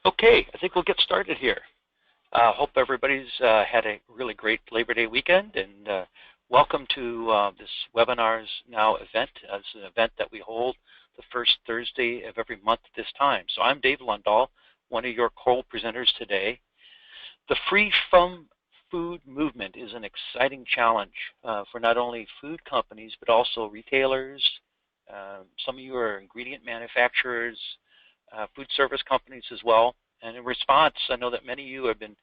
Okay, I think we'll get started here. Hope everybody's had a really great Labor Day weekend, and welcome to this Webinars Now event. It's an event that we hold the first Thursday of every month at this time. So I'm Dave Lundahl, one of your co-presenters today. The Free From Food movement is an exciting challenge for not only food companies, but also retailers. Some of you are ingredient manufacturers, food service companies as well. And in response, I know that many of you have been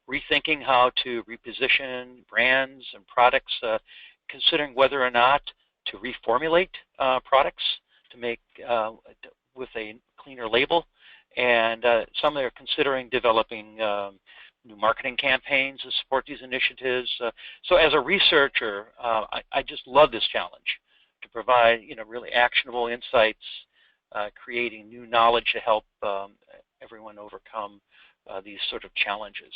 rethinking how to reposition brands and products, considering whether or not to reformulate products to make with a cleaner label. And some are considering developing new marketing campaigns to support these initiatives. So as a researcher, I just love this challenge to provide really actionable insights, creating new knowledge to help everyone overcome these sort of challenges.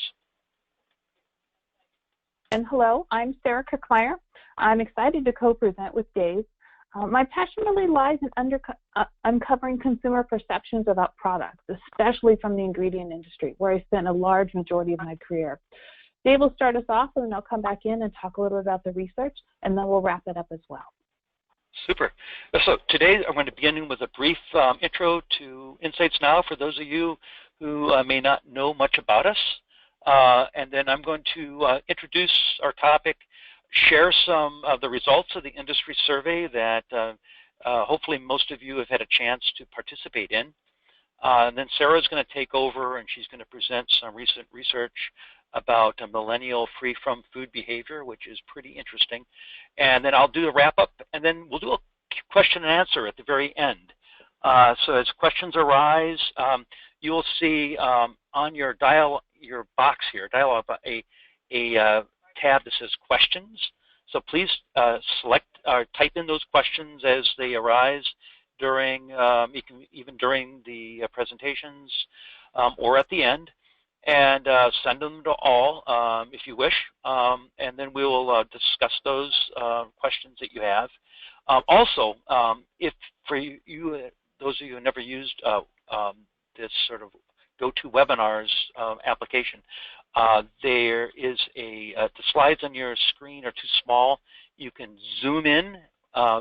And hello, I'm Sarah Kirkmeyer. I'm excited to co-present with Dave. My passion really lies in uncovering consumer perceptions about products, especially from the ingredient industry, where I spent a large majority of my career. Dave will start us off, and then I'll come back in and talk a little bit about the research, and then we'll wrap it up as well. Super. So today I'm going to begin with a brief intro to Insights Now for those of you who may not know much about us. And then I'm going to introduce our topic, share some of the results of the industry survey that hopefully most of you have had a chance to participate in. And then Sarah's going to take over, and she's going to present some recent research about a millennial free from food behavior, which is pretty interesting. And then I'll do a wrap up, and then we'll do a question and answer at the very end. So as questions arise, you will see on your box here, dialog, a tab that says questions. So please select or type in those questions as they arise during, even during the presentations or at the end. And send them to all if you wish, and then we will discuss those questions that you have. Also, if for you, those of you who never used this sort of GoToWebinars application, there is the slides on your screen are too small. You can zoom in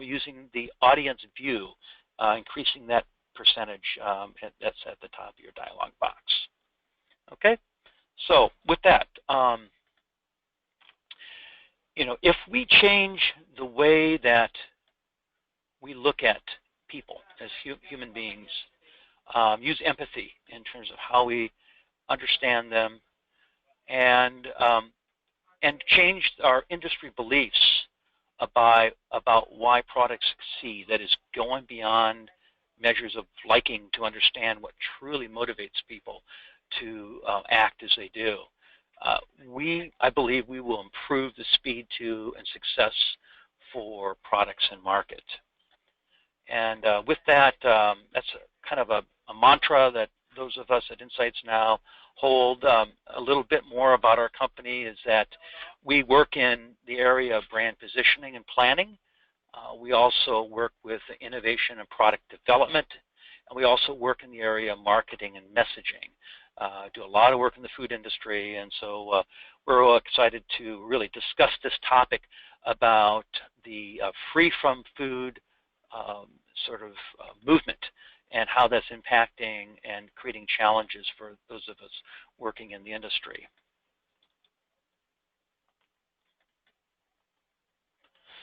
using the audience view, increasing that percentage. That's at the top of your dialog box. Okay, so with that, if we change the way that we look at people as human beings, use empathy in terms of how we understand them, and change our industry beliefs about why products succeed, that is going beyond measures of liking to understand what truly motivates people to act as they do. I believe we will improve the speed to and success for products and market. And with that, that's kind of a mantra that those of us at Insights Now hold. A little bit more about our company is that we work in the area of brand positioning and planning. We also work with innovation and product development, and we also work in the area of marketing and messaging. Do a lot of work in the food industry, and so we're all excited to really discuss this topic about the free from food sort of movement and how that's impacting and creating challenges for those of us working in the industry.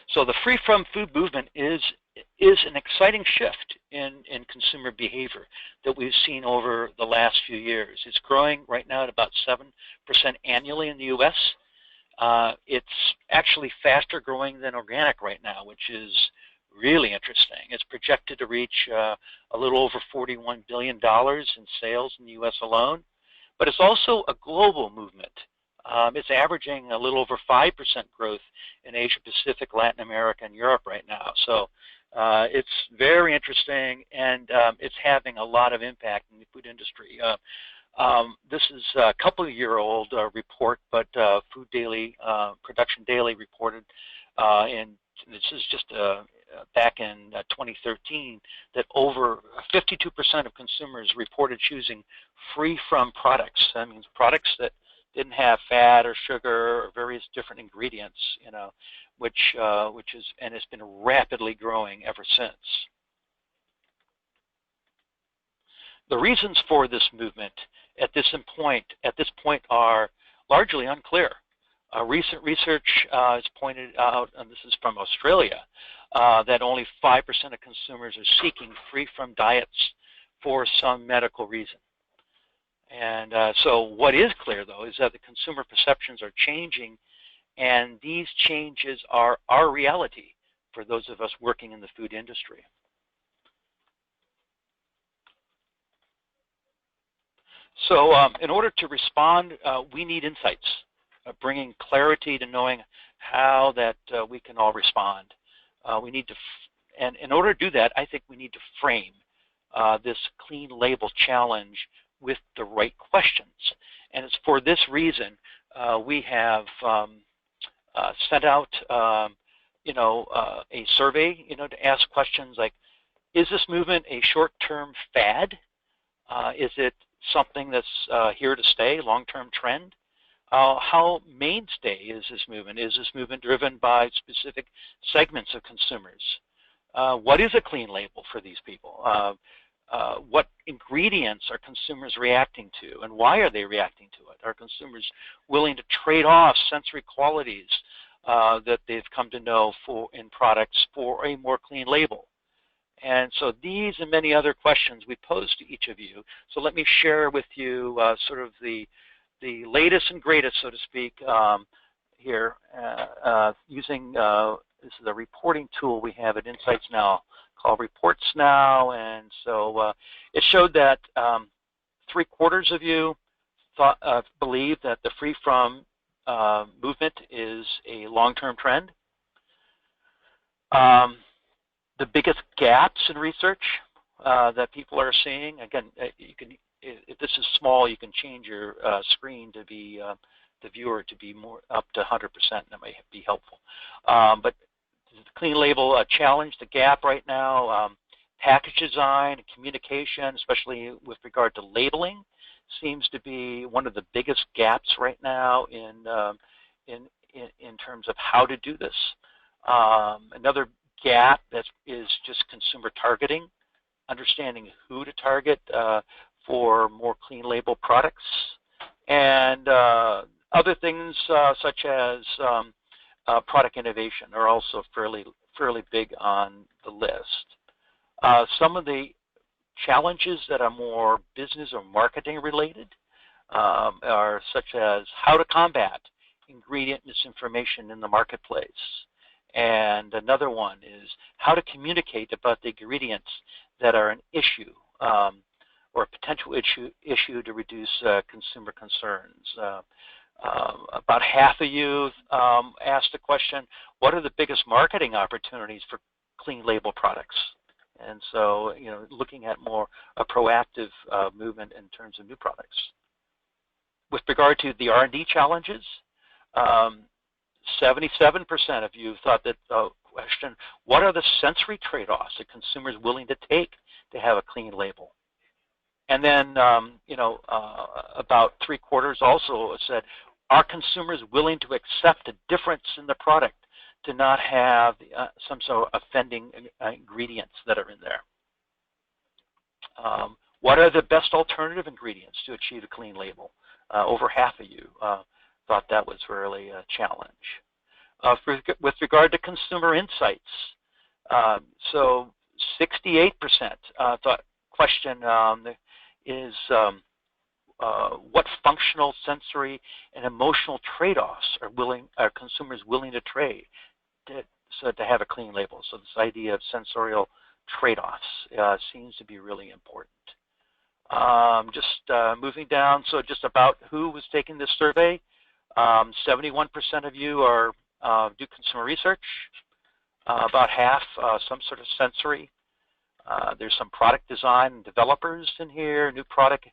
So the free from food movement is an exciting shift in consumer behavior that we've seen over the last few years. It's growing right now at about 7% annually in the U.S. It's actually faster growing than organic right now, which is really interesting. It's projected to reach a little over $41 billion in sales in the U.S. alone, but it's also a global movement. It's averaging a little over 5% growth in Asia Pacific, Latin America, and Europe right now. So it's very interesting, and it's having a lot of impact in the food industry. This is a couple-year-old report, but Food Daily, Production Daily reported, and this is just back in 2013 that over 52% of consumers reported choosing free from products. That means products that didn't have fat or sugar or various different ingredients, which is, and it's been rapidly growing ever since. The reasons for this movement at this point are largely unclear. Recent research has pointed out, and this is from Australia, that only 5% of consumers are seeking free from diets for some medical reason. And so what is clear, though, is that the consumer perceptions are changing, and these changes are our reality for those of us working in the food industry. So in order to respond, we need insights, bringing clarity to knowing how that we can all respond. We need to, and in order to do that, I think we need to frame this clean label challenge with the right questions. And it's for this reason we have sent out a survey to ask questions like, is this movement a short-term fad? Is it something that's here to stay, long-term trend? How mainstay is this movement? Is this movement driven by specific segments of consumers? What is a clean label for these people? What ingredients are consumers reacting to, and why are they reacting to it? Are consumers willing to trade off sensory qualities that they've come to know in products for a more clean label? And so these and many other questions we pose to each of you. So let me share with you sort of the latest and greatest, so to speak, here using this is a reporting tool we have at Insights Now called Reports Now. And so it showed that 3/4 of you believe that the free from movement is a long-term trend. The biggest gaps in research that people are seeing, again, you can, if this is small, you can change your screen to be the viewer to be more up to 100%. That may be helpful. But the clean label challenge, the gap right now, package design and communication, especially with regard to labeling, seems to be one of the biggest gaps right now in terms of how to do this. Another gap that is just consumer targeting, understanding who to target for more clean label products, and other things such as product innovation are also fairly big on the list. Some of the challenges that are more business or marketing related are such as how to combat ingredient misinformation in the marketplace. And another one is how to communicate about the ingredients that are an issue or a potential issue to reduce consumer concerns. About half of you asked the question, what are the biggest marketing opportunities for clean label products? And so, looking at more a proactive movement in terms of new products. With regard to the R&D challenges, 77% of you thought that question, what are the sensory trade-offs that consumers willing to take to have a clean label? And then, about 3/4 also said, are consumers willing to accept a difference in the product to not have some sort of offending ingredients that are in there? What are the best alternative ingredients to achieve a clean label? Over half of you thought that was really a challenge. With regard to consumer insights, so 68% thought question is what functional, sensory, and emotional trade-offs are consumers willing to trade to have a clean label? So this idea of sensorial trade-offs seems to be really important. Just moving down, so just about who was taking this survey. 71% of you are do consumer research. About half some sort of sensory. There's some product design and developers in here, new product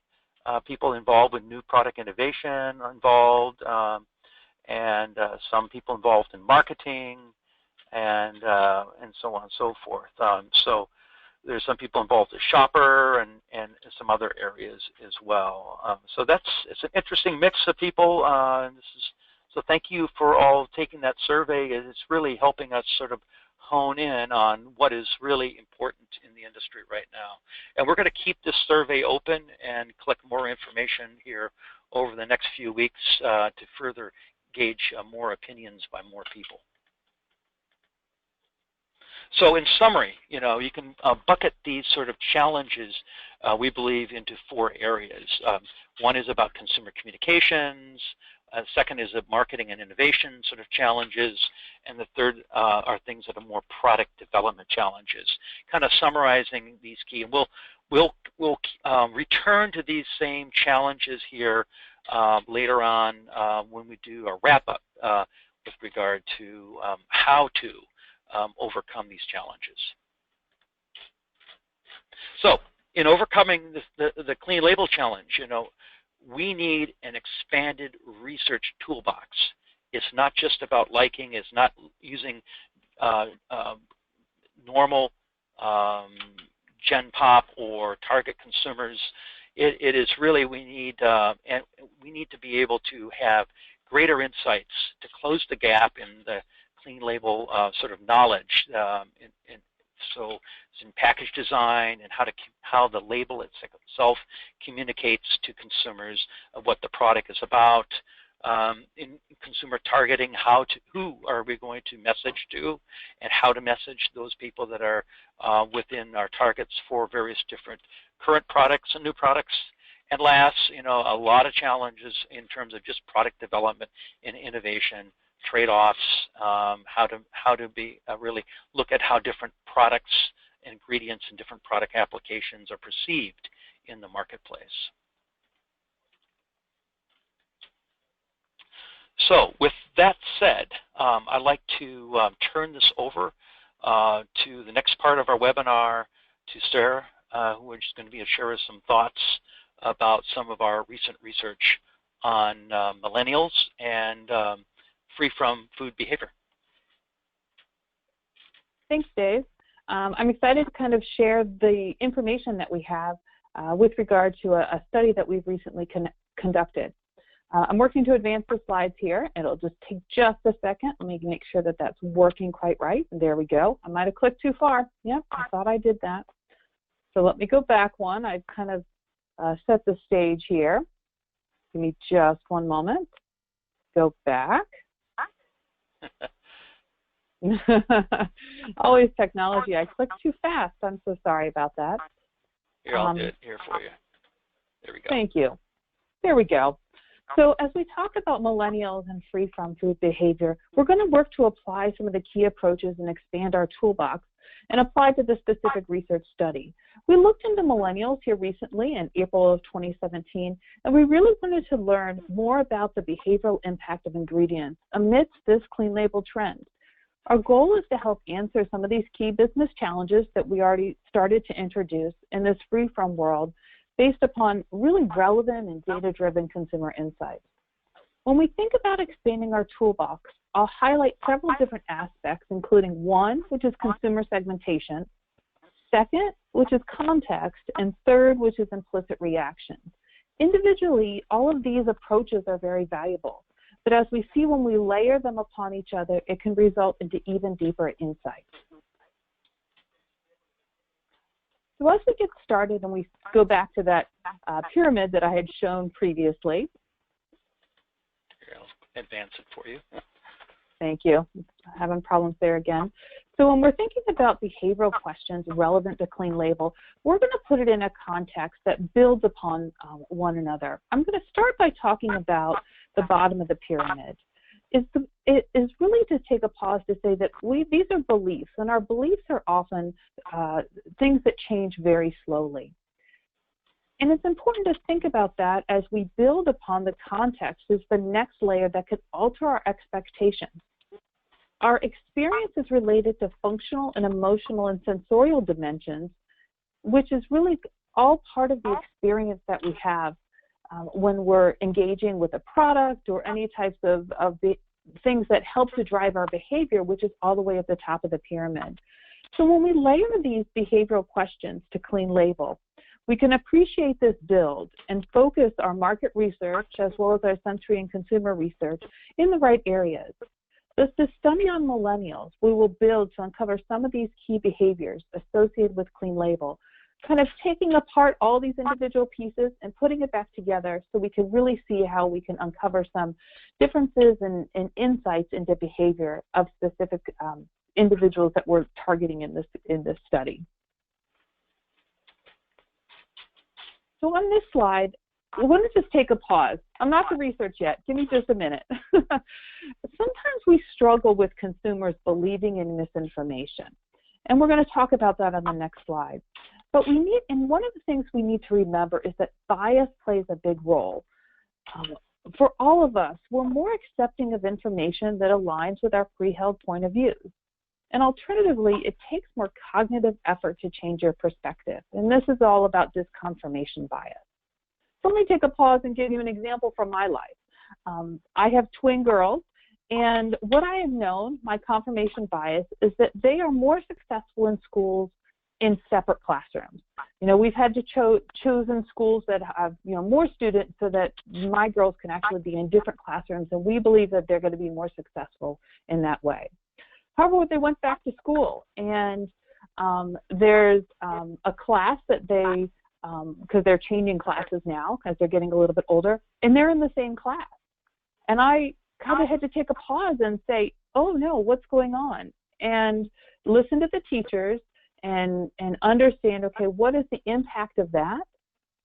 people involved with new product innovation are involved, and some people involved in marketing, and so on and so forth. So there's some people involved as shopper and some other areas as well. So it's an interesting mix of people. So thank you for all taking that survey. It's really helping us sort of hone in on what is really important in the industry right now. And we're going to keep this survey open and collect more information here over the next few weeks to further gauge more opinions by more people. So in summary, you can bucket these sort of challenges, we believe, into 4 areas. One is about consumer communications. Second is marketing and innovation sort of challenges. And the third are things that are more product development challenges. Kind of summarizing these key. And we'll return to these same challenges here later on when we do a wrap-up with regard to how to overcome these challenges. So in overcoming the clean label challenge, we need an expanded research toolbox. It's not just about liking, it's not using normal Gen Pop or target consumers. It is really, we need to be able to have greater insights to close the gap in the clean label sort of knowledge. So it's in package design and how the label itself communicates to consumers of what the product is about. In consumer targeting, who are we going to message to, and how to message those people that are within our targets for various different current products and new products. And last, a lot of challenges in terms of just product development and innovation, trade-offs, how to really look at how different products, ingredients, and different product applications are perceived in the marketplace. So with that said, I'd like to turn this over to the next part of our webinar to Sarah, who is going to be share us some thoughts about some of our recent research on millennials and free from food behavior. Thanks, Dave. I'm excited to kind of share the information that we have with regard to a study that we've recently conducted. I'm working to advance the slides here. It'll just take just a second. Let me make sure that that's working quite right. There we go. I might have clicked too far. Yep, I thought I did that. So let me go back one. I've kind of set the stage here. Give me just one moment. Go back. Always technology. I clicked too fast. I'm so sorry about that. Here, I'll do it here for you. There we go. Thank you. There we go. So as we talk about millennials and free from food behavior, we're going to work to apply some of the key approaches and expand our toolbox and apply to the specific research study. We looked into millennials here recently in April of 2017, and we really wanted to learn more about the behavioral impact of ingredients amidst this clean label trend. Our goal is to help answer some of these key business challenges that we already started to introduce in this free from world based upon really relevant and data-driven consumer insights. When we think about expanding our toolbox, I'll highlight several different aspects, including one, which is consumer segmentation, second, which is context, and third, which is implicit reaction. Individually, all of these approaches are very valuable, but as we see when we layer them upon each other, it can result into even deeper insights. So as we get started and we go back to that pyramid that I had shown previously. Here, I'll advance it for you. Thank you. Having problems there again. So when we're thinking about behavioral questions relevant to clean label, we're going to put it in a context that builds upon one another. I'm going to start by talking about the bottom of the pyramid. It is really to take a pause to say that these are beliefs, and our beliefs are often things that change very slowly. And it's important to think about that as we build upon the context as the next layer that could alter our expectations. Our experience is related to functional and emotional and sensorial dimensions, which is really all part of the experience that we have when we're engaging with a product or any types of things that help to drive our behavior, which is all the way at the top of the pyramid. So when we layer these behavioral questions to Clean Label, we can appreciate this build and focus our market research as well as our sensory and consumer research in the right areas. Thus, the study on millennials we will build to uncover some of these key behaviors associated with Clean Label, kind of taking apart all these individual pieces and putting it back together so we can really see how we can uncover some differences and insights into behavior of specific individuals that we're targeting in this study. So on this slide, I want to just take a pause. I'm not the research yet. Give me just a minute. Sometimes we struggle with consumers believing in misinformation, and we're going to talk about that on the next slide. But and one of the things we need to remember is that bias plays a big role. For all of us, we're more accepting of information that aligns with our pre-held point of view. And alternatively, it takes more cognitive effort to change your perspective. And this is all about disconfirmation bias. So let me take a pause and give you an example from my life. I have twin girls, and what I have known, my confirmation bias, is that they are more successful in schools in separate classrooms. We've had to choose in schools that have more students so that my girls can actually be in different classrooms, and we believe that they're going to be more successful in that way. However, they went back to school, and there's a class that they, because they're changing classes now because they're getting a little bit older, and they're in the same class. And I kind of had to take a pause and say, oh no, what's going on? And listen to the teachers and understand, okay, what is the impact of that?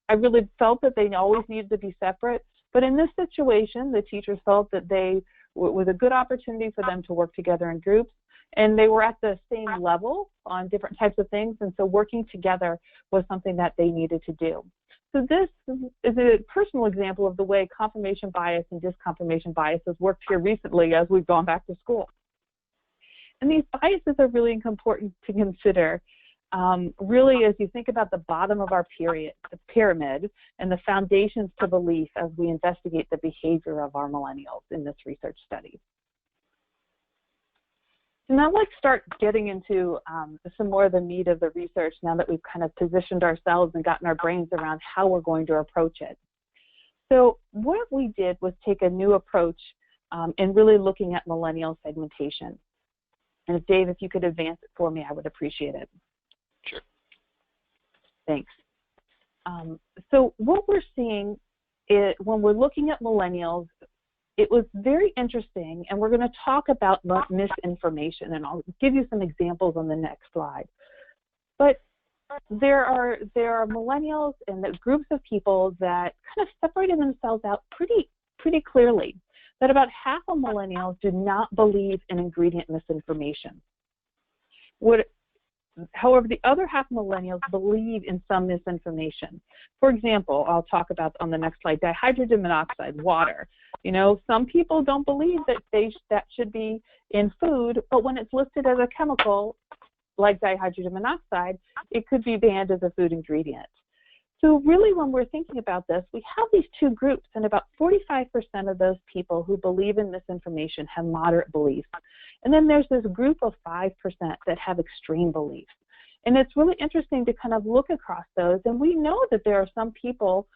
I really felt that they always needed to be separate, but in this situation, the teachers felt that it was a good opportunity for them to work together in groups, and they were at the same level on different types of things, and so working together was something that they needed to do. So this is a personal example of the way confirmation bias and disconfirmation bias has worked here recently as we've gone back to school. And these biases are really important to consider, really as you think about the bottom of our pyramid and the foundations to belief as we investigate the behavior of our millennials in this research study. So now let's start getting into some more of the meat of the research now that we've kind of positioned ourselves and gotten our brains around how we're going to approach it. So what we did was take a new approach in really looking at millennial segmentation. And Dave, if you could advance it for me, I would appreciate it. Sure. Thanks. So what we're seeing when we're looking at millennials, it was very interesting, and we're going to talk about misinformation, and I'll give you some examples on the next slide. But there are millennials and the groups of people that kind of separated themselves out pretty clearly. That about half of millennials do not believe in ingredient misinformation. However, the other half of millennials believe in some misinformation. For example, I'll talk about on the next slide, dihydrogen monoxide, water. Some people don't believe that that should be in food, but when it's listed as a chemical, like dihydrogen monoxide, it could be banned as a food ingredient. So really, when we're thinking about this, we have these two groups, and about 45% of those people who believe in misinformation have moderate beliefs. And then there's this group of 5% that have extreme beliefs. And it's really interesting to kind of look across those, and we know that there are some people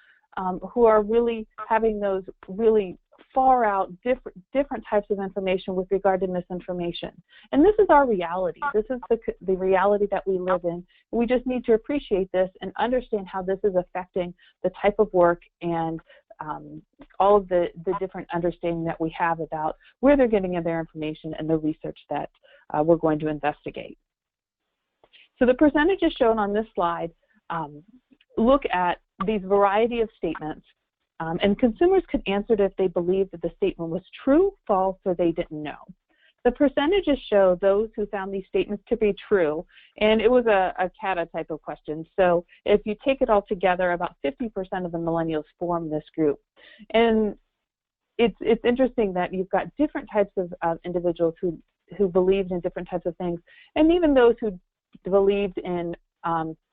who are really having those really far out different types of information with regard to misinformation. And this is our reality. This is the reality that we live in. We just need to appreciate this and understand how this is affecting the type of work and all of the different understanding that we have about where they're getting their information and the research that we're going to investigate. So the percentages shown on this slide look at these variety of statements. And consumers could answer it if they believed that the statement was true, false, or they didn't know. The percentages show those who found these statements to be true, and it was a CATA type of question. So if you take it all together, about 50% of the millennials form this group. And it's interesting that you've got different types of individuals who believed in different types of things, and even those who believed in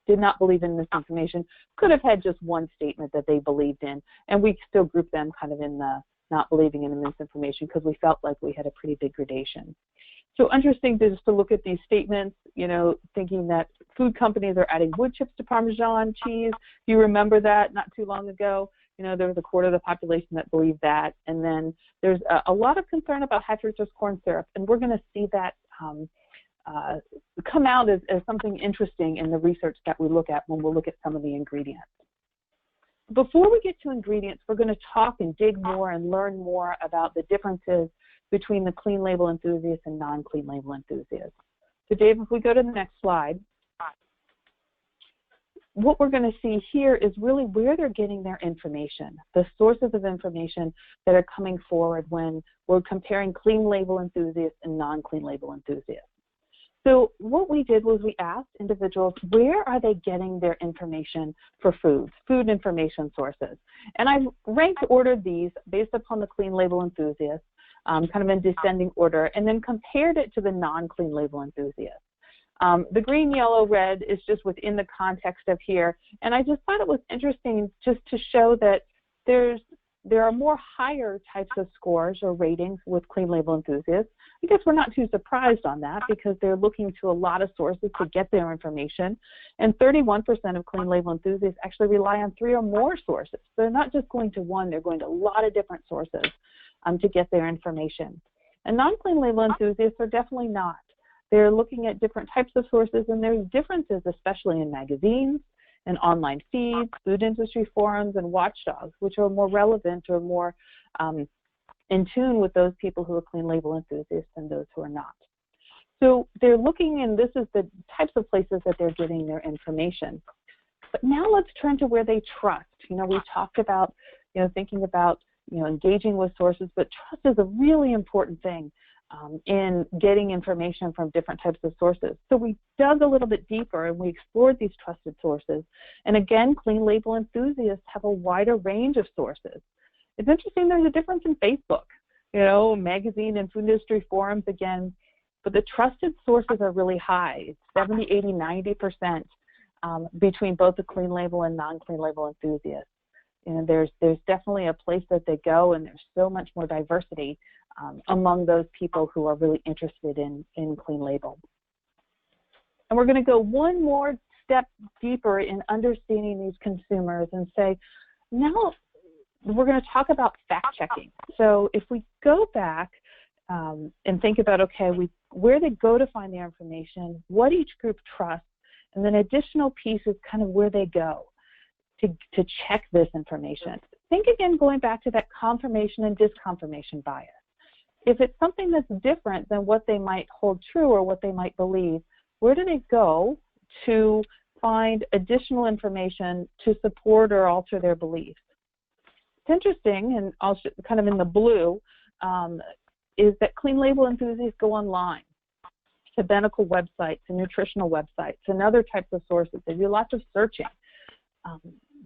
did not believe in misinformation could have had just one statement that they believed in, and we still group them kind of in the not believing in the misinformation because we felt like we had a pretty big gradation. So interesting just to look at these statements, you know, thinking that food companies are adding wood chips to Parmesan cheese. You remember that not too long ago. You know, there was a quarter of the population that believed that. And then there's a lot of concern about high fructose corn syrup, and we're going to see that come out as something interesting in the research that we look at when we'll look at some of the ingredients. Before we get to ingredients, we're going to talk and dig more and learn more about the differences between the clean label enthusiasts and non-clean label enthusiasts. So Dave, if we go to the next slide, what we're going to see here is really where they're getting their information, the sources of information that are coming forward when we're comparing clean label enthusiasts and non-clean label enthusiasts. So what we did was we asked individuals, where are they getting their information for foods, food information sources? And I've ranked ordered these based upon the clean label enthusiasts, kind of in descending order, and then compared it to the non-clean label enthusiasts. The green, yellow, red is just within the context of here, and I just thought it was interesting just to show that there are more higher types of scores or ratings with clean label enthusiasts. I guess we're not too surprised on that because they're looking to a lot of sources to get their information, and 31% of clean label enthusiasts actually rely on 3 or more sources. So they're not just going to one, they're going to a lot of different sources to get their information. And non-clean label enthusiasts are definitely not. They're looking at different types of sources, and there's differences, especially in magazines and online feeds, food industry forums, and watchdogs, which are more relevant or more in tune with those people who are clean label enthusiasts and those who are not. So they're looking, and this is the types of places that they're getting their information. But now let's turn to where they trust. You know, we talked about, you know, thinking about, you know, engaging with sources, but trust is a really important thing in getting information from different types of sources. So we dug a little bit deeper and we explored these trusted sources. And again, clean label enthusiasts have a wider range of sources. It's interesting, there's a difference in Facebook, you know, magazine and food industry forums again, but the trusted sources are really high. It's 70, 80, 90% between both the clean label and non-clean label enthusiasts. You know, there's definitely a place that they go, and there's so much more diversity among those people who are really interested in clean label. And we're going to go one more step deeper in understanding these consumers and say, now we're going to talk about fact-checking. So if we go back and think about, okay, where they go to find their information, what each group trusts, and then additional pieces, kind of where they go to check this information. Think again, going back to that confirmation and disconfirmation bias. If it's something that's different than what they might hold true or what they might believe, where do they go to find additional information to support or alter their beliefs? It's interesting, and also kind of in the blue, is that clean label enthusiasts go online to medical websites and nutritional websites and other types of sources. They do lots of searching.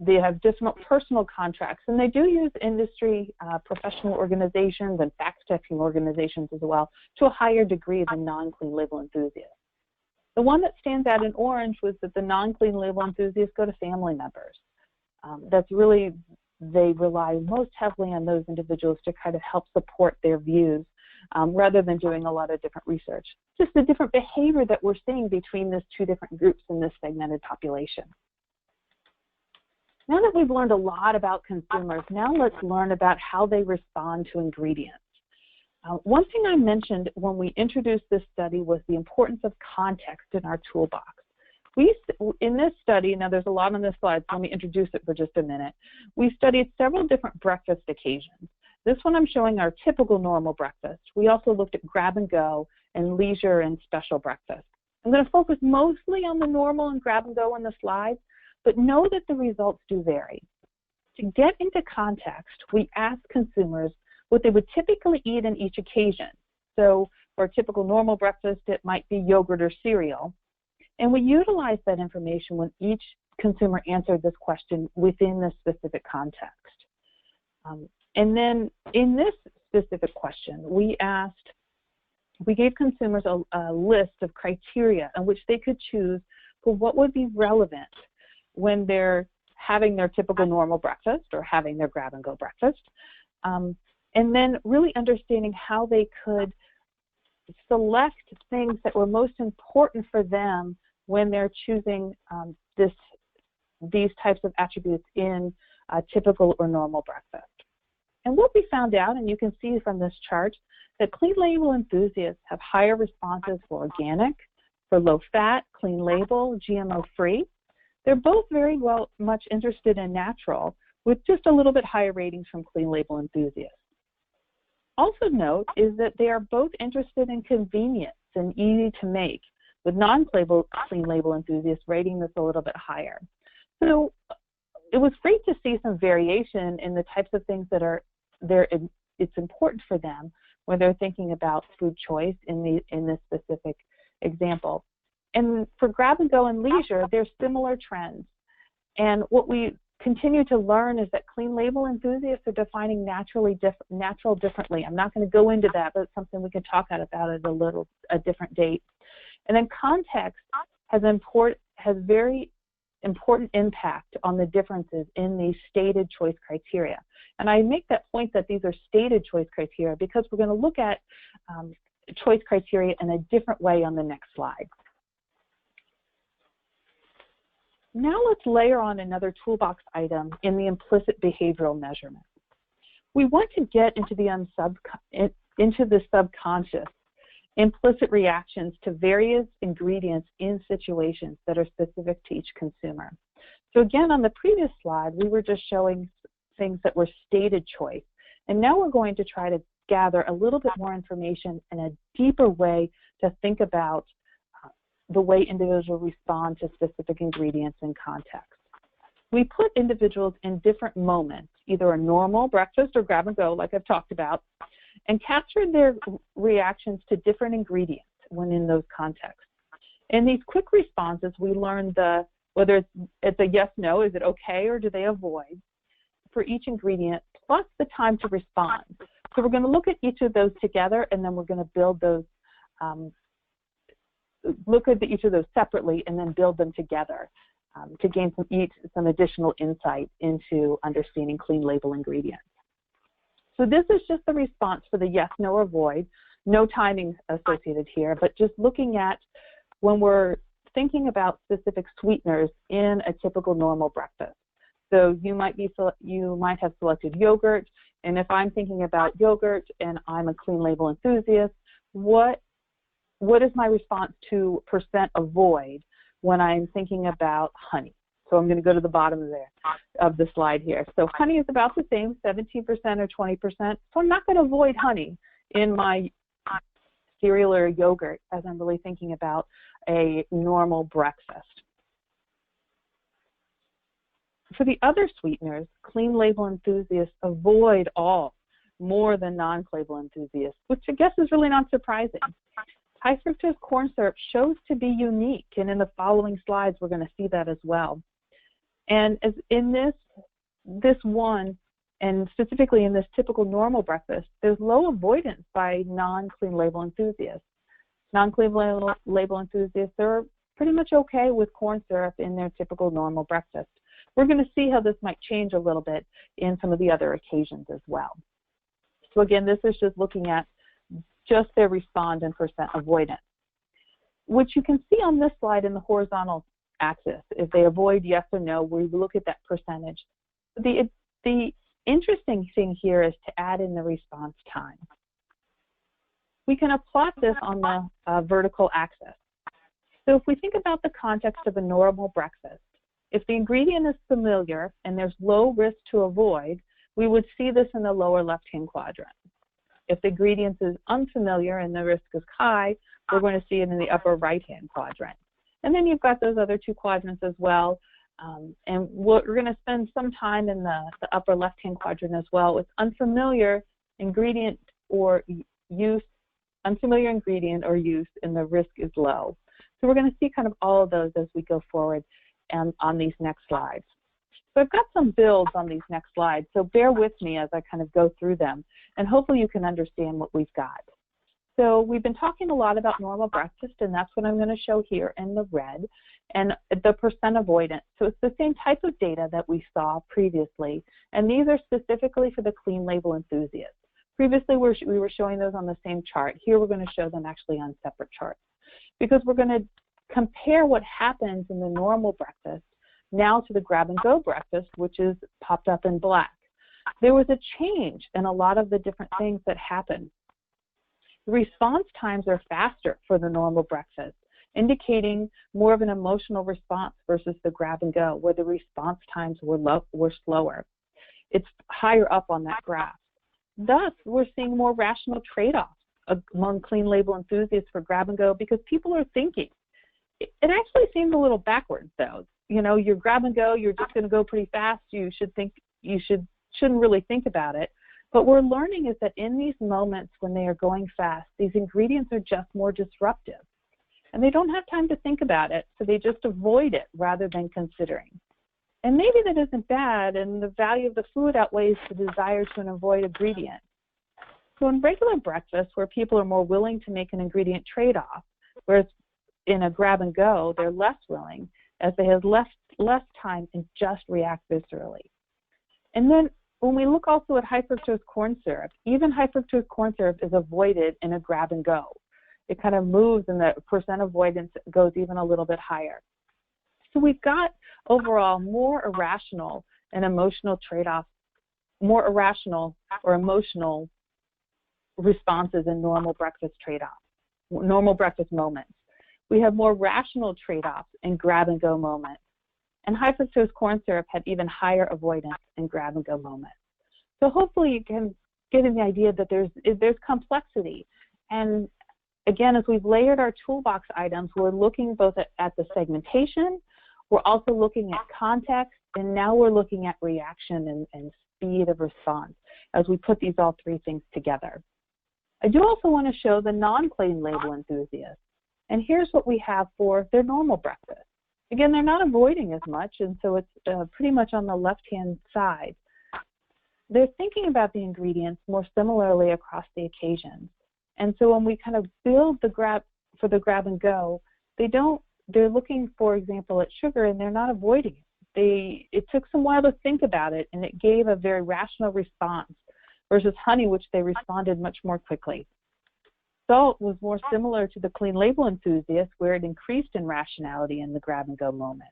They have different personal contracts, and they do use industry professional organizations and fact-checking organizations as well to a higher degree than non-clean label enthusiasts. The one that stands out in orange was that the non-clean label enthusiasts go to family members. That's really, they rely most heavily on those individuals to kind of help support their views rather than doing a lot of different research. Just the different behavior that we're seeing between these two different groups in this segmented population. Now that we've learned a lot about consumers, now let's learn about how they respond to ingredients. One thing I mentioned when we introduced this study was the importance of context in our toolbox. In this study, now there's a lot on this slide, so let me introduce it for just a minute. We studied several different breakfast occasions. This one I'm showing our typical normal breakfast. We also looked at grab and go and leisure and special breakfast. I'm going to focus mostly on the normal and grab and go on the slide, but know that the results do vary. To get into context, we asked consumers what they would typically eat in each occasion. So for a typical normal breakfast, it might be yogurt or cereal. And we utilized that information when each consumer answered this question within this specific context. And then in this specific question, we gave consumers a list of criteria in which they could choose for what would be relevant when they're having their typical normal breakfast or having their grab-and-go breakfast. and then really understanding how they could select things that were most important for them when they're choosing these types of attributes in a typical or normal breakfast. And what we found out, and you can see from this chart, that clean label enthusiasts have higher responses for organic, for low fat, clean label, GMO free. They're both very much interested in natural, with just a little bit higher ratings from clean label enthusiasts. Also note is that they are both interested in convenience and easy to make, with non-clean label enthusiasts rating this a little bit higher. So it was great to see some variation in the types of things that are it's important for them when they're thinking about food choice in this specific example. And for grab and go and leisure, there's similar trends. And what we continue to learn is that clean label enthusiasts are defining natural differently. I'm not going to go into that, but it's something we can talk about at a different date. And then context has very important impact on the differences in these stated choice criteria. And I make that point that these are stated choice criteria because we're going to look at choice criteria in a different way on the next slide. Now let's layer on another toolbox item in the implicit behavioral measurement. We want to get into the subconscious implicit reactions to various ingredients in situations that are specific to each consumer. So again, on the previous slide, we were just showing things that were stated choice. And now we're going to try to gather a little bit more information in a deeper way to think about the way individuals respond to specific ingredients and context. We put individuals in different moments, either a normal breakfast or grab and go, like I've talked about, and captured their reactions to different ingredients when in those contexts. In these quick responses, we learned whether it's a yes, no, is it okay, or do they avoid, for each ingredient, plus the time to respond. So we're going to look at each of those together, and then we're going to build those, look at each of those separately, and then build them together to gain some additional insight into understanding clean label ingredients. So this is just the response for the yes, no, or avoid. No timing associated here, but just looking at when we're thinking about specific sweeteners in a typical normal breakfast. So you might have selected yogurt, and if I'm thinking about yogurt and I'm a clean label enthusiast, what is my response to percent avoid when I'm thinking about honey? So I'm going to go to the bottom of the slide here. So honey is about the same, 17% or 20%. So I'm not going to avoid honey in my cereal or yogurt as I'm really thinking about a normal breakfast. For the other sweeteners, clean label enthusiasts avoid all more than non-clean label enthusiasts, which I guess is really not surprising. High fructose corn syrup shows to be unique, and in the following slides we're going to see that as well. And as in this one, and specifically in this typical normal breakfast, there's low avoidance by non-clean label enthusiasts. Non-clean label enthusiasts are pretty much okay with corn syrup in their typical normal breakfast. We're going to see how this might change a little bit in some of the other occasions as well. So again, this is just looking at just their respond and percent avoidance, which you can see on this slide in the horizontal axis. If they avoid yes or no, we look at that percentage. The interesting thing here is to add in the response time. We can plot this on the vertical axis. So if we think about the context of a normal breakfast, if the ingredient is familiar and there's low risk to avoid, we would see this in the lower left-hand quadrant. If the ingredient is unfamiliar and the risk is high, we're going to see it in the upper right-hand quadrant. And then you've got those other two quadrants as well. And we're going to spend some time in the upper left-hand quadrant as well with unfamiliar ingredient or use, and the risk is low. So we're going to see kind of all of those as we go forward and on these next slides. So I've got some builds on these next slides, so bear with me as I kind of go through them, and hopefully you can understand what we've got. So we've been talking a lot about normal breakfast, and that's what I'm going to show here in the red, and the percent avoidance. So it's the same type of data that we saw previously, and these are specifically for the clean label enthusiasts. Previously, we were showing those on the same chart. Here, we're going to show them actually on separate charts because we're going to compare what happens in the normal breakfast now to the grab-and-go breakfast, which is popped up in black. There was a change in a lot of the different things that happen. The response times are faster for the normal breakfast, indicating more of an emotional response versus the grab-and-go, where the response times were slower. It's higher up on that graph. Thus, we're seeing more rational trade-offs among clean label enthusiasts for grab-and-go because people are thinking. It actually seems a little backwards, though. You know, you're grab-and-go, you're just going to go pretty fast. You shouldn't really think about it. But we're learning is that in these moments when they are going fast, these ingredients are just more disruptive. And they don't have time to think about it, so they just avoid it rather than considering. And maybe that isn't bad, and the value of the food outweighs the desire to avoid ingredients. So in regular breakfast, where people are more willing to make an ingredient trade-off, whereas in a grab-and-go, they're less willing, as they have less time and just react viscerally. And then when we look also at high fructose corn syrup, even high fructose corn syrup is avoided in a grab-and-go. It kind of moves and the percent avoidance goes even a little bit higher. So we've got overall more irrational and emotional trade-offs, more irrational or emotional responses in normal breakfast trade-offs, normal breakfast moments. We have more rational trade-offs in grab-and-go moments. And high fructose corn syrup had even higher avoidance in grab-and-go moments. So hopefully you can get an idea that there's complexity. And again, as we've layered our toolbox items, we're looking both at the segmentation, we're also looking at context, and now we're looking at reaction and speed of response as we put these all three things together. I do also want to show the non-clean label enthusiasts. And here's what we have for their normal breakfast. Again, they're not avoiding as much, and so it's pretty much on the left-hand side. They're thinking about the ingredients more similarly across the occasions. And so when we kind of build the grab and go, they're looking, for example, at sugar, and they're not avoiding it. It took some while to think about it, and it gave a very rational response versus honey, which they responded much more quickly. Salt was more similar to the clean label enthusiast, where it increased in rationality in the grab-and-go moment.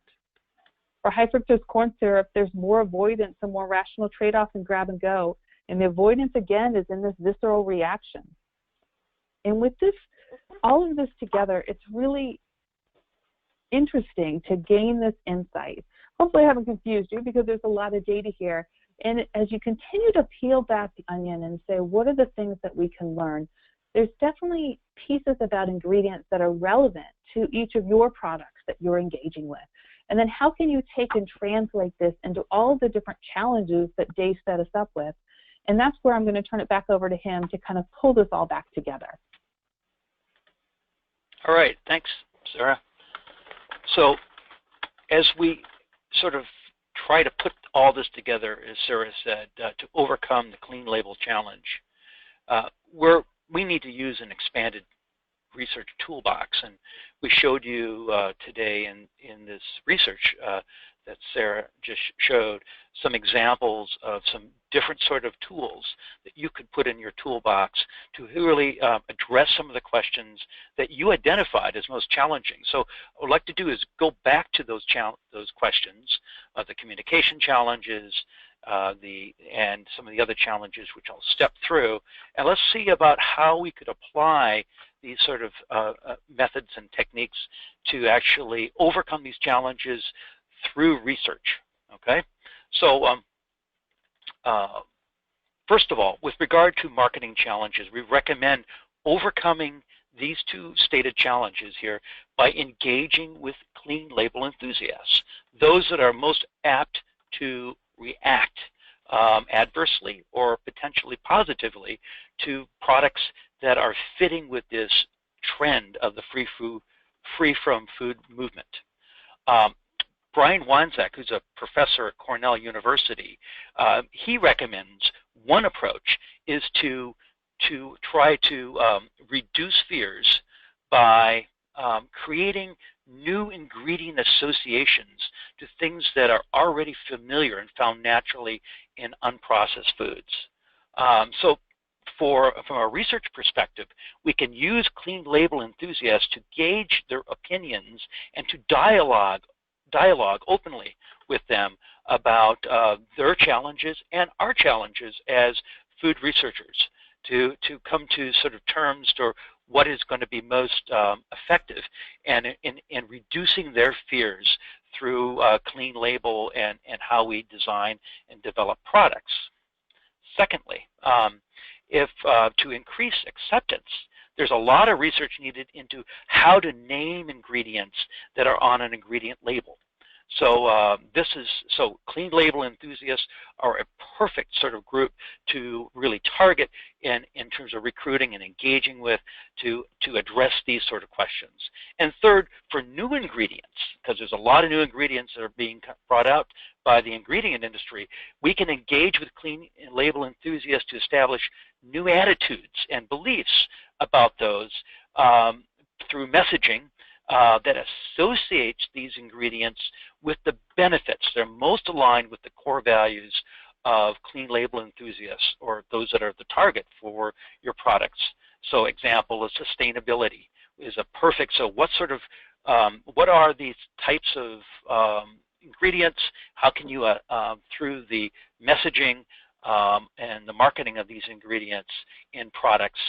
For high fructose corn syrup, there's more avoidance and more rational trade-off in grab-and-go, and the avoidance, again, is in this visceral reaction. And with all of this together, it's really interesting to gain this insight. Hopefully I haven't confused you because there's a lot of data here. And as you continue to peel back the onion and say, what are the things that we can learn? There's definitely pieces about ingredients that are relevant to each of your products that you're engaging with. And then how can you take and translate this into all the different challenges that Dave set us up with? And that's where I'm going to turn it back over to him to kind of pull this all back together. All right, thanks, Sarah. So as we sort of try to put all this together, as Sarah said, to overcome the clean label challenge, we need to use an expanded research toolbox. And we showed you today in this research that Sarah just showed some examples of some different sort of tools that you could put in your toolbox to really address some of the questions that you identified as most challenging. So what I'd like to do is go back to those questions, the communication challenges, and some of the other challenges which I'll step through, and let's see about how we could apply these sort of methods and techniques to actually overcome these challenges through research. Okay, so first of all, with regard to marketing challenges, we recommend overcoming these two stated challenges here by engaging with clean label enthusiasts, those that are most apt to react adversely or potentially positively to products that are fitting with this trend of the free from food movement. Brian Wanzak, who's a professor at Cornell University, he recommends one approach is to try to reduce fears by creating new ingredient associations to things that are already familiar and found naturally in unprocessed foods. So from a research perspective, we can use clean label enthusiasts to gauge their opinions and to dialogue openly with them about their challenges and our challenges as food researchers to come to sort of terms to what is going to be most effective and in reducing their fears through clean label and how we design and develop products. Secondly, if to increase acceptance, there's a lot of research needed into how to name ingredients that are on an ingredient label. So so clean label enthusiasts are a perfect sort of group to really target in terms of recruiting and engaging with to address these sort of questions. And third, for new ingredients, because there's a lot of new ingredients that are being brought out by the ingredient industry, we can engage with clean label enthusiasts to establish new attitudes and beliefs about those through messaging that associates these ingredients with the benefits. They're most aligned with the core values of clean label enthusiasts, or those that are the target for your products. So example is sustainability is a perfect, so what sort of, what are these types of ingredients? How can you, through the messaging and the marketing of these ingredients in products,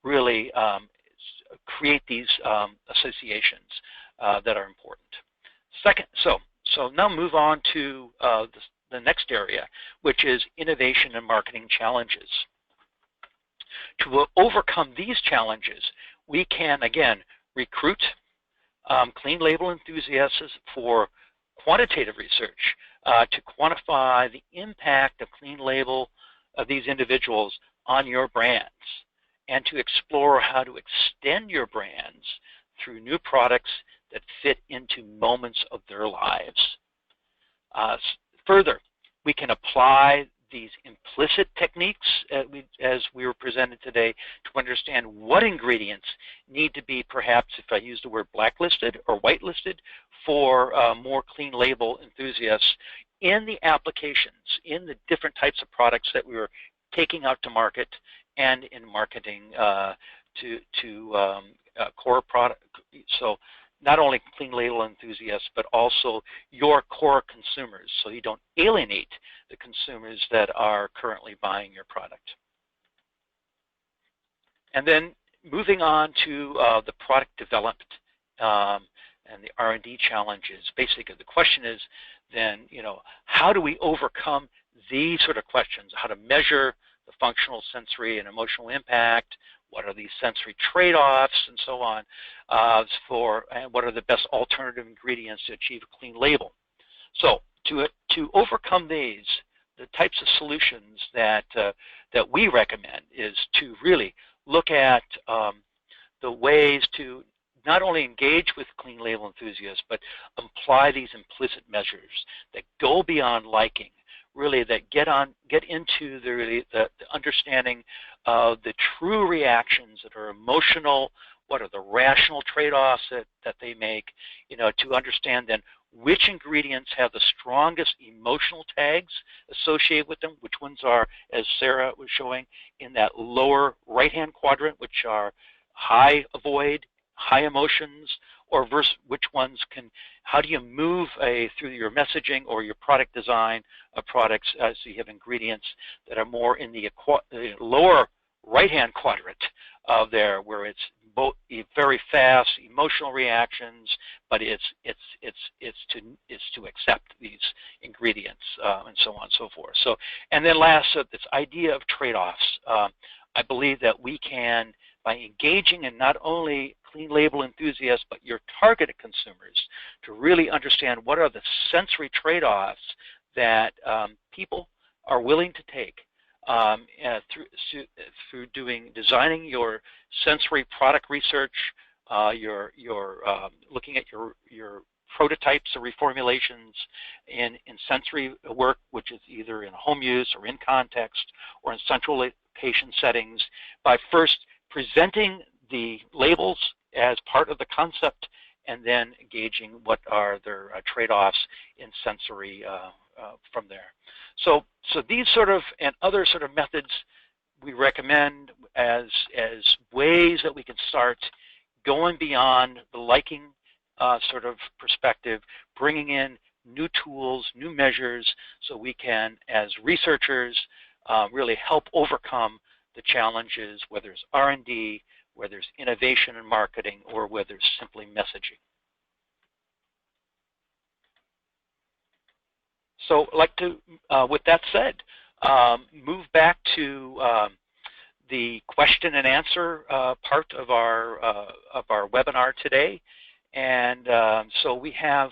really create these associations that are important. Second, so now move on to the next area, which is innovation and marketing challenges. To overcome these challenges, we can, again, recruit clean label enthusiasts for quantitative research to quantify the impact of clean label of these individuals on your brands, and to explore how to extend your brands through new products that fit into moments of their lives. Further, we can apply these implicit techniques as we were presented today to understand what ingredients need to be, perhaps if I use the word blacklisted or whitelisted, for more clean label enthusiasts in the applications, in the different types of products that we were taking out to market and in marketing to core product. So not only clean label enthusiasts, but also your core consumers, so you don't alienate the consumers that are currently buying your product. And then moving on to the product development and the R&D challenges. Basically, the question is then, how do we overcome these sort of questions? How to measure the functional, sensory, and emotional impact? What are these sensory trade-offs, and so on, and what are the best alternative ingredients to achieve a clean label? So to overcome these, the types of solutions that we recommend is to really look at the ways to not only engage with clean label enthusiasts, but apply these implicit measures that go beyond liking, really that get into the understanding of the true reactions that are emotional, what are the rational trade-offs that they make, to understand then which ingredients have the strongest emotional tags associated with them, which ones are, as Sarah was showing, in that lower right-hand quadrant, which are high avoid, high emotions, or versus which ones how do you move through your messaging or your product design of products so you have ingredients that are more in the lower right-hand quadrant of there, where it's both very fast emotional reactions, but it's to accept these ingredients and so on and so forth. So, and then last, this idea of trade-offs. I believe that we can, by engaging in not only clean label enthusiasts, but your targeted consumers, to really understand what are the sensory trade-offs that people are willing to take through designing your sensory product research, looking at your prototypes or reformulations in sensory work, which is either in home use or in context or in central location settings, by first presenting the labels as part of the concept and then gauging what are their trade-offs in sensory from there. So these sort of and other sort of methods we recommend as ways that we can start going beyond the liking sort of perspective, bringing in new tools, new measures, so we can, as researchers, really help overcome the challenges, whether it's R&D, whether it's innovation and marketing, or whether it's simply messaging. So I'd like to, with that said, move back to the question and answer part of our webinar today. And so we have,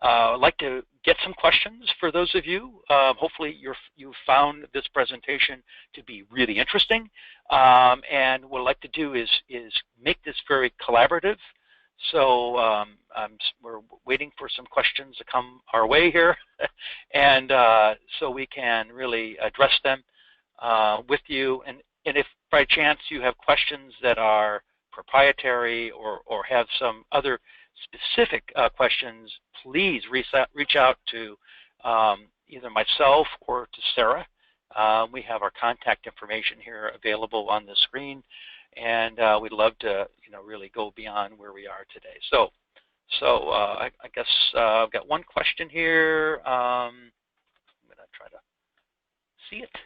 I'd like to get some questions for those of you. Hopefully you found this presentation to be really interesting. And what I'd like to do is make this very collaborative. So we're waiting for some questions to come our way here, and so we can really address them with you. And if by chance you have questions that are proprietary or have some other specific questions, please reach out to either myself or to Sarah. We have our contact information here available on the screen, and we'd love to, really go beyond where we are today. So I guess I've got one question here. I'm going to try to see it.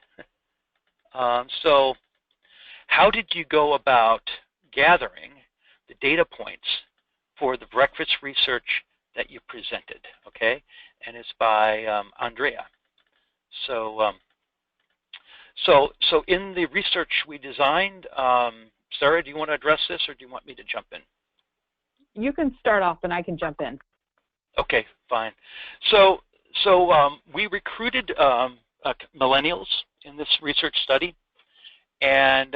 So how did you go about gathering the data points for the breakfast research that you presented? Okay, and it's by Andrea. So so in the research we designed, Sarah, do you want to address this, or do you want me to jump in? You can start off, and I can jump in. Okay, fine. So we recruited millennials in this research study, and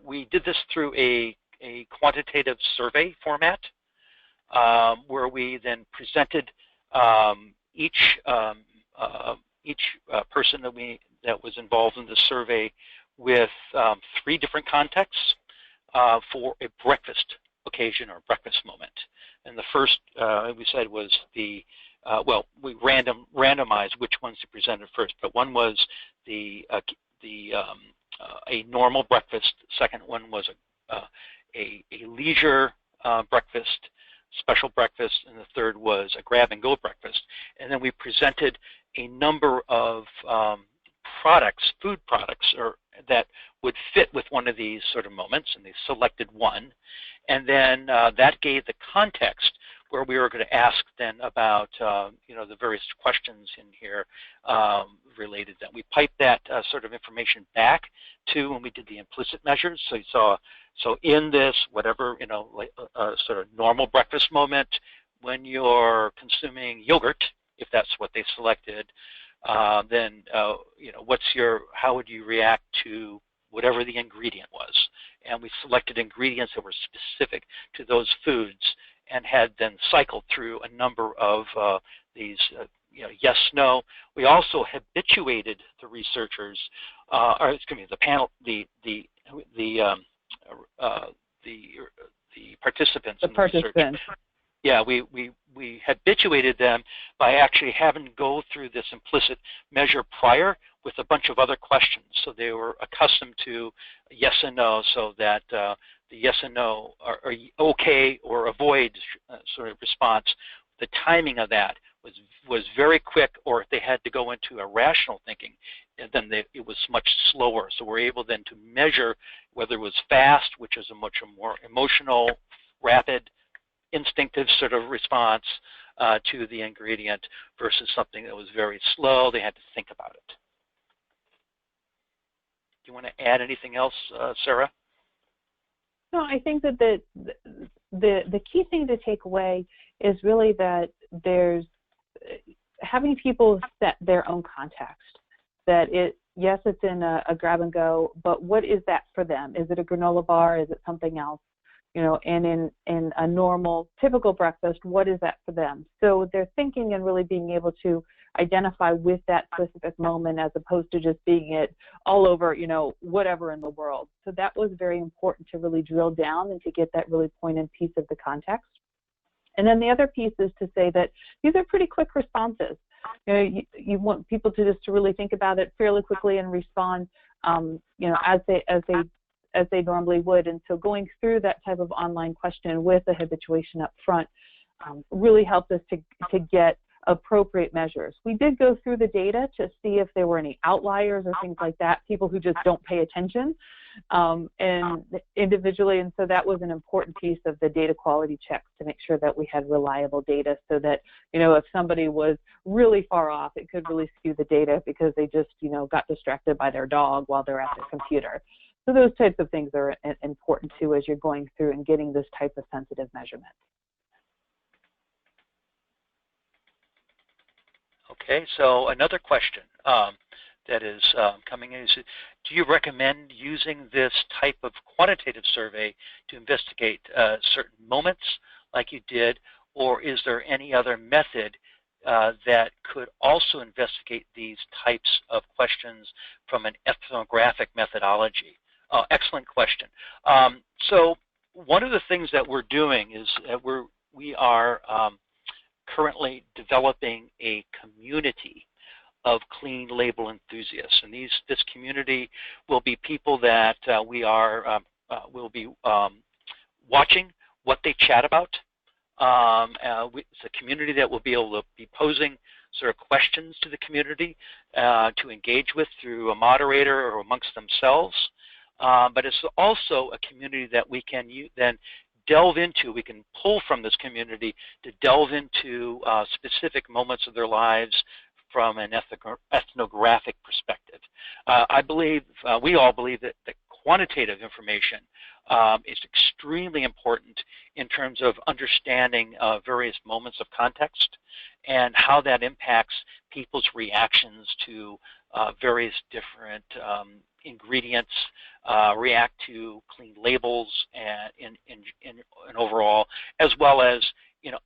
we did this through a quantitative survey format, where we then presented each person that was involved in the survey with 3 different contexts for a breakfast occasion or breakfast moment. And the first we said was the well, we randomized which ones to present first, but one was a normal breakfast. Second one was a leisure breakfast, special breakfast, and the third was a grab-and-go breakfast. And then we presented a number of products, food products, that would fit with one of these sort of moments, and they selected one. And then that gave the context where we were going to ask then about the various questions in here related. That we piped that sort of information back to when we did the implicit measures. So you saw, so in this whatever like sort of normal breakfast moment, when you're consuming yogurt, if that's what they selected, then how would you react to whatever the ingredient was? And we selected ingredients that were specific to those foods, and had then cycled through a number of these, yes, no. We also habituated the researchers, or excuse me, the panel, the participants. The participants. Yeah, we habituated them by actually having to go through this implicit measure prior with a bunch of other questions. So they were accustomed to yes and no, so that the yes and no are okay or avoid sort of response. The timing of that was very quick, or if they had to go into a rational thinking, then it was much slower. So we're able then to measure whether it was fast, which is a much more emotional, rapid, instinctive sort of response to the ingredient, versus something that was very slow. They had to think about it. Do you want to add anything else, Sarah? No, I think that the key thing to take away is really that there's having people set their own context. That yes, it's in a grab and go, but what is that for them? Is it a granola bar? Is it something else? And in a normal, typical breakfast, what is that for them? So they're thinking and really being able to identify with that specific moment, as opposed to just being it all over, whatever in the world. So that was very important to really drill down and to get that really pointed piece of the context. And then the other piece is to say that these are pretty quick responses. You want people to really think about it fairly quickly and respond, as they as they normally would. And so going through that type of online question with a habituation up front really helped us to get appropriate measures. We did go through the data to see if there were any outliers or things like that, people who just don't pay attention and individually, and so that was an important piece of the data quality checks to make sure that we had reliable data so that, if somebody was really far off, it could really skew the data because they just, got distracted by their dog while they're at their computer. So those types of things are important too as you're going through and getting this type of sensitive measurement. Okay, so another question that is coming in is, do you recommend using this type of quantitative survey to investigate certain moments like you did, or is there any other method that could also investigate these types of questions from an ethnographic methodology? Excellent question. So one of the things that we're doing is that we are currently developing a community of clean label enthusiasts, and this community will be people that will be watching what they chat about. It's a community that will be able to be posing sort of questions to the community to engage with through a moderator or amongst themselves. But it's also a community that we can then delve into. We can pull from this community to delve into specific moments of their lives from an ethnographic perspective. I believe, we all believe that the quantitative information is extremely important in terms of understanding various moments of context and how that impacts people's reactions to various different ingredients, react to clean labels and overall, as well as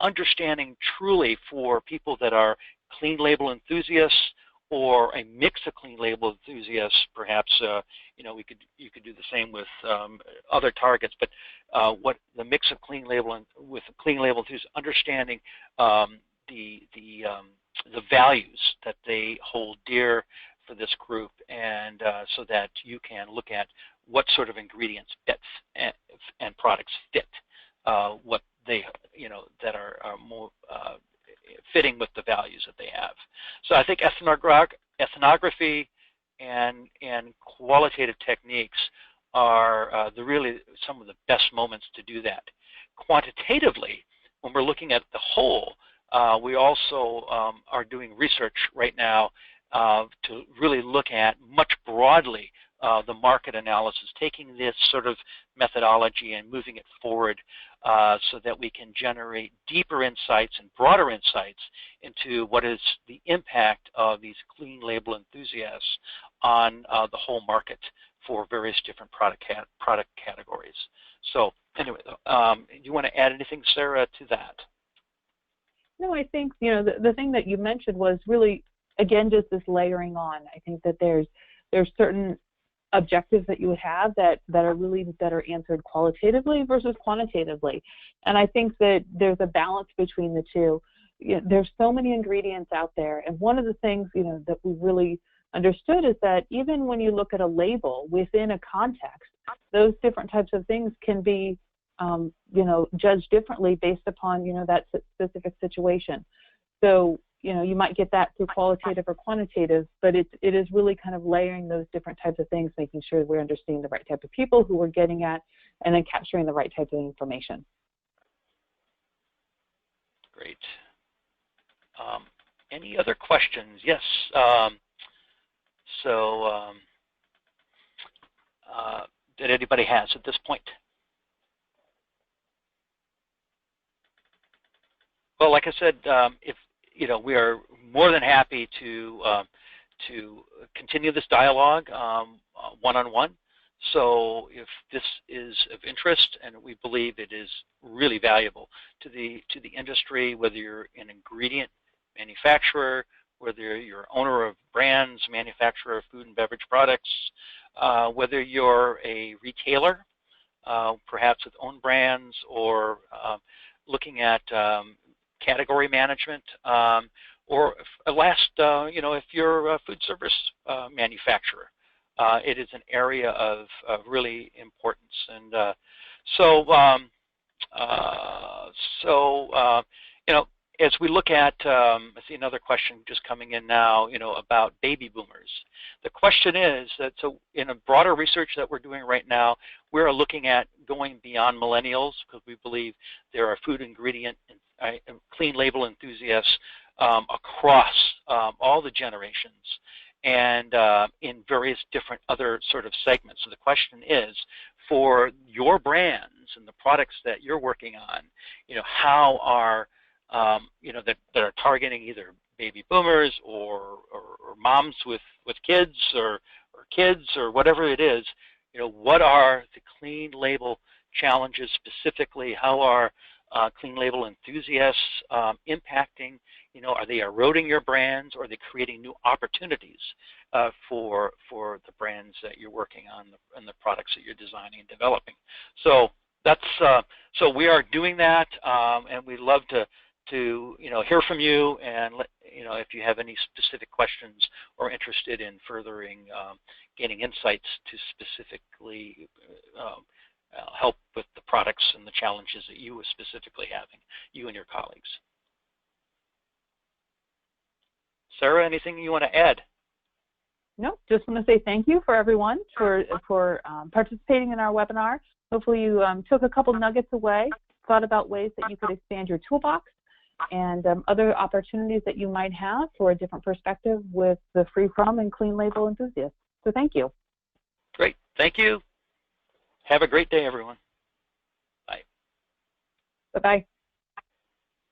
understanding truly for people that are clean label enthusiasts or a mix of clean label enthusiasts, perhaps you could do the same with other targets, but what the mix of clean label and with clean label enthusiasts, understanding the values that they hold dear for this group, and so that you can look at what sort of ingredients and products fit what they that are more fitting with the values that they have. So I think ethnography and qualitative techniques are really some of the best moments to do that. Quantitatively, when we're looking at the whole, we also are doing research right now to really look at much broadly the market analysis, taking this sort of methodology and moving it forward so that we can generate deeper insights and broader insights into what is the impact of these clean label enthusiasts on the whole market for various different product categories. So anyway, do you want to add anything, Sarah, to that? No, I think the thing that you mentioned was really, again, just this layering on. I think that there's certain objectives that you would have that are answered qualitatively versus quantitatively, and I think that there's a balance between the two. There's so many ingredients out there, and one of the things that we really understood is that even when you look at a label within a context, those different types of things can be judged differently based upon that specific situation. So you might get that through qualitative or quantitative, but it is really kind of layering those different types of things, making sure we're understanding the right type of people who we're getting at, and then capturing the right type of information. Great. Any other questions? Yes. That anybody has at this point? Well, like I said, if we are more than happy to continue this dialogue one-on-one. So if this is of interest, and we believe it is really valuable to the industry, whether you're an ingredient manufacturer, whether you're owner of brands, manufacturer of food and beverage products, whether you're a retailer, perhaps with own brands, or looking at category management, or if you're a food service manufacturer, it is an area of really importance. And you know, as we look at, I see another question just coming in now, you know, about baby boomers. The question is that, so in a broader research that we're doing right now, we're looking at going beyond millennials because we believe there are food ingredient and clean label enthusiasts across all the generations and in various different other sort of segments. So the question is, for your brands and the products that you're working on, you know, how are you know, that are targeting either baby boomers or moms with kids or kids or whatever it is, you know, what are the clean label challenges specifically? How are clean label enthusiasts impacting, you know, are they eroding your brands or are they creating new opportunities for the brands that you're working on and the products that you're designing and developing? So that's, so we are doing that and we'd love to you know, hear from you and let, you know, if you have any specific questions or interested in furthering gaining insights to specifically help with the products and the challenges that you are specifically having, you and your colleagues. Sarah, anything you want to add? No, just want to say thank you for everyone for participating in our webinar. Hopefully you took a couple nuggets away, thought about ways that you could expand your toolbox and other opportunities that you might have for a different perspective with the free from and clean label enthusiasts. So thank you. Great. Thank you. Have a great day, everyone. Bye. Bye-bye.